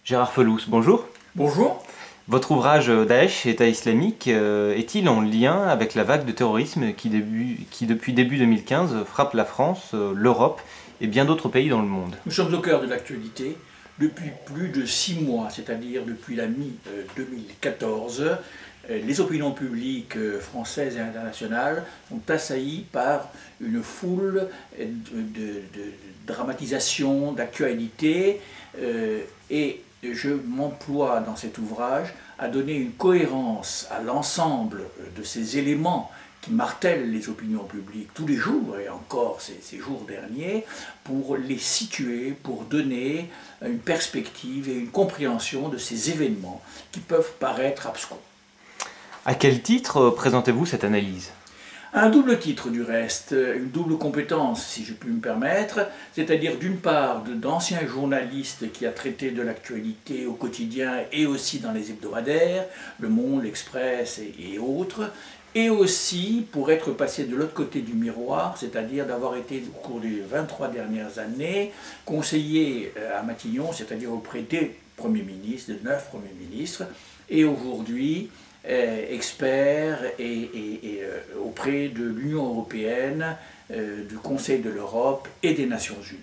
Gérard Felous, bonjour. Bonjour. Votre ouvrage Daesh, État islamique, est-il en lien avec la vague de terrorisme qui depuis début 2015 frappe la France, l'Europe et bien d'autres pays dans le monde? Nous sommes au cœur de l'actualité. Depuis plus de 6 mois, c'est-à-dire depuis la mi-2014, les opinions publiques françaises et internationales sont assaillies par une foule de dramatisations, d'actualités, et je m'emploie dans cet ouvrage à donner une cohérence à l'ensemble de ces éléments qui martèlent les opinions publiques tous les jours, et encore ces jours derniers, pour les situer, pour donner une perspective et une compréhension de ces événements qui peuvent paraître abscons. À quel titre présentez-vous cette analyse? Un double titre du reste, une double compétence si je puis me permettre, c'est-à-dire d'une part d'anciens journalistes qui a traité de l'actualité au quotidien et aussi dans les hebdomadaires, Le Monde, l'Express et autres, et aussi pour être passé de l'autre côté du miroir, c'est-à-dire d'avoir été au cours des 23 dernières années conseiller à Matignon, c'est-à-dire auprès des premiers ministres, de 9 premiers ministres, et aujourd'hui expert auprès de l'Union européenne, du Conseil de l'Europe et des Nations Unies.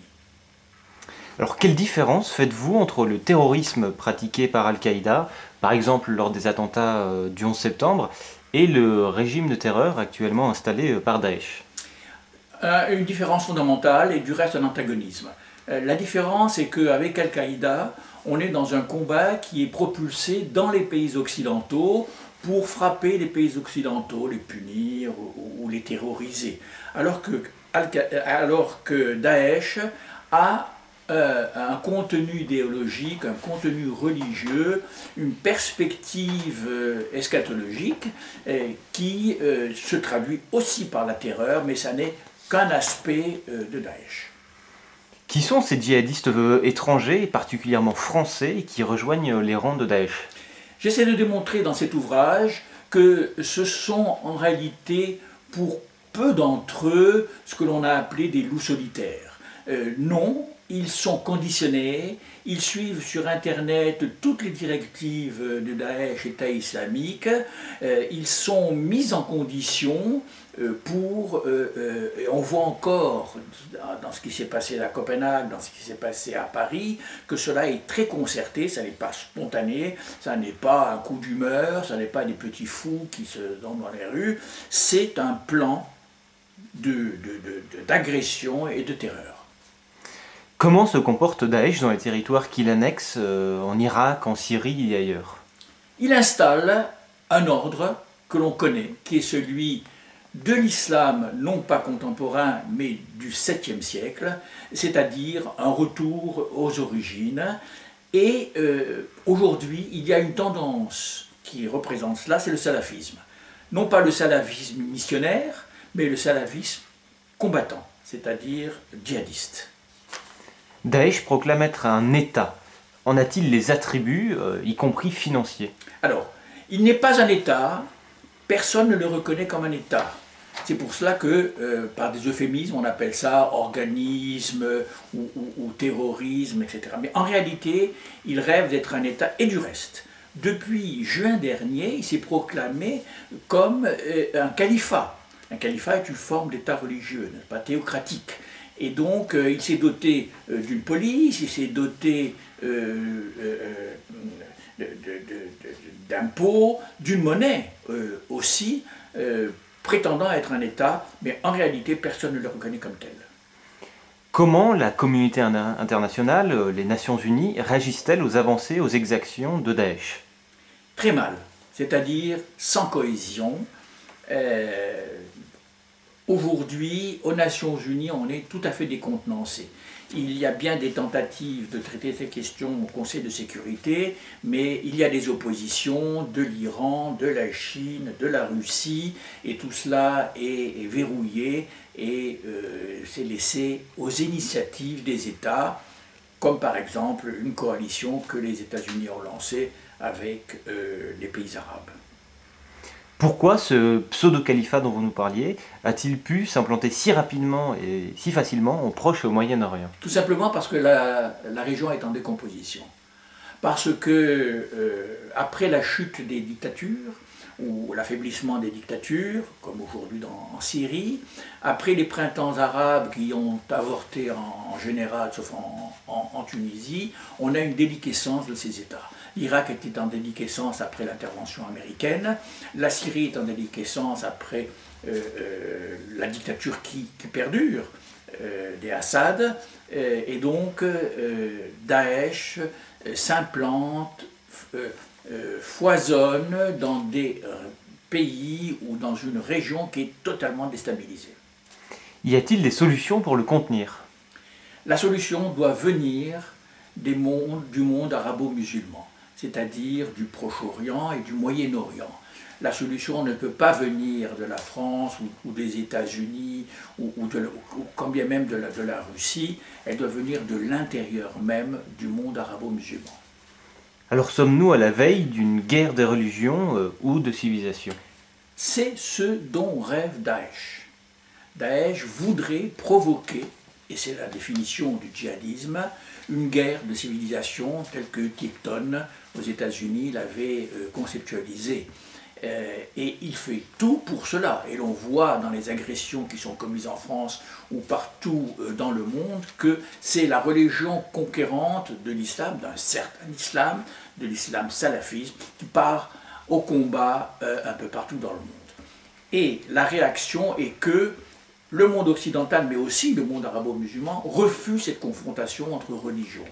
Alors quelle différence faites-vous entre le terrorisme pratiqué par Al-Qaïda, par exemple lors des attentats du 11 septembre, et le régime de terreur actuellement installé par Daesh? Une différence fondamentale et du reste un antagonisme. La différence est qu'avec Al-Qaïda, on est dans un combat qui est propulsé dans les pays occidentaux pour frapper les pays occidentaux, les punir ou les terroriser. Alors que Daesh a un contenu idéologique, un contenu religieux, une perspective eschatologique qui se traduit aussi par la terreur, mais ça n'est qu'un aspect de Daesh. Qui sont ces djihadistes étrangers, et particulièrement français, qui rejoignent les rangs de Daesh? J'essaie de démontrer dans cet ouvrage que ce sont en réalité pour peu d'entre eux ce que l'on a appelé des loups solitaires. Non, ils sont conditionnés, ils suivent sur Internet toutes les directives de Daesh, État islamique, ils sont mis en condition on voit encore dans ce qui s'est passé à Copenhague, dans ce qui s'est passé à Paris, que cela est très concerté, ça n'est pas spontané, ça n'est pas un coup d'humeur, ça n'est pas des petits fous qui se donnent dans les rues, c'est un plan d'agression et de terreur. Comment se comporte Daesh dans les territoires qu'il annexe en Irak, en Syrie et ailleurs? Il installe un ordre que l'on connaît, qui est celui de l'islam, non pas contemporain, mais du 7e siècle, c'est-à-dire un retour aux origines. Et aujourd'hui, il y a une tendance qui représente cela, c'est le salafisme. Non pas le salafisme missionnaire, mais le salafisme combattant, c'est-à-dire djihadiste. Daesh proclame être un État. En a-t-il les attributs, y compris financiers? Alors, il n'est pas un État, personne ne le reconnaît comme un État. C'est pour cela que, par des euphémismes, on appelle ça organisme ou terrorisme, etc. Mais en réalité, il rêve d'être un État, et du reste. Depuis juin dernier, il s'est proclamé comme un califat. Un califat est une forme d'État religieux, n'est-ce pas, théocratique. Et donc, il s'est doté d'une police, il s'est doté d'impôts, d'une monnaie aussi, prétendant être un État, mais en réalité, personne ne le reconnaît comme tel. Comment la communauté internationale, les Nations Unies, réagissent-elles aux avancées, aux exactions de Daesh? Très mal, c'est-à-dire sans cohésion. Aujourd'hui, aux Nations Unies, on est tout à fait décontenancé. Il y a bien des tentatives de traiter ces questions au Conseil de sécurité, mais il y a des oppositions de l'Iran, de la Chine, de la Russie, et tout cela est verrouillé et c'est laissé aux initiatives des États, comme par exemple une coalition que les États-Unis ont lancée avec les pays arabes. Pourquoi ce pseudo-califat dont vous nous parliez a-t-il pu s'implanter si rapidement et si facilement au Proche et au Moyen-Orient? Tout simplement parce que la région est en décomposition. Parce que après la chute des dictatures, ou l'affaiblissement des dictatures, comme aujourd'hui en Syrie, après les printemps arabes qui ont avorté en général, sauf en Tunisie, on a une déliquescence de ces États. L'Irak était en déliquescence après l'intervention américaine, la Syrie est en déliquescence après la dictature qui perdure, des Assad, et donc Daesh s'implante, foisonne dans des pays ou dans une région qui est totalement déstabilisée. Y a-t-il des solutions pour le contenir? La solution doit venir du monde arabo-musulman, c'est-à-dire du Proche-Orient et du Moyen-Orient. La solution ne peut pas venir de la France ou des États-Unis ou quand bien même de la Russie, elle doit venir de l'intérieur même du monde arabo-musulman. Alors sommes-nous à la veille d'une guerre des religions ou de civilisation? C'est ce dont rêve Daesh. Daesh voudrait provoquer, et c'est la définition du djihadisme, une guerre de civilisation telle que Tipton aux États-Unis l'avait conceptualisée. Et il fait tout pour cela. Et l'on voit dans les agressions qui sont commises en France ou partout dans le monde que c'est la religion conquérante de l'islam, d'un certain islam, de l'islam salafisme, qui part au combat un peu partout dans le monde. Et la réaction est que le monde occidental, mais aussi le monde arabo-musulman, refuse cette confrontation entre religions.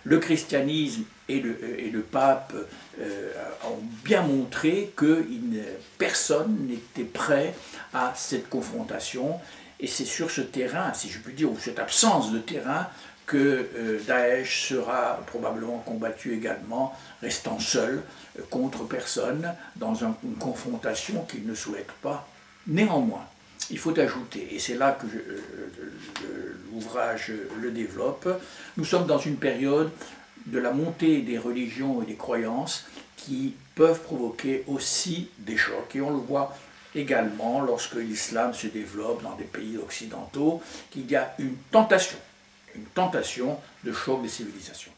Le christianisme et le pape ont bien montré que personne n'était prêt à cette confrontation. Et c'est sur ce terrain, si je puis dire, ou cette absence de terrain, que Daesh sera probablement combattu également, restant seul, contre personne, dans une confrontation qu'il ne souhaite pas. Néanmoins, il faut ajouter, et c'est là que l'ouvrage le développe, nous sommes dans une période de la montée des religions et des croyances qui peuvent provoquer aussi des chocs. Et on le voit également lorsque l'islam se développe dans des pays occidentaux, qu'il y a une tentation de choc des civilisations.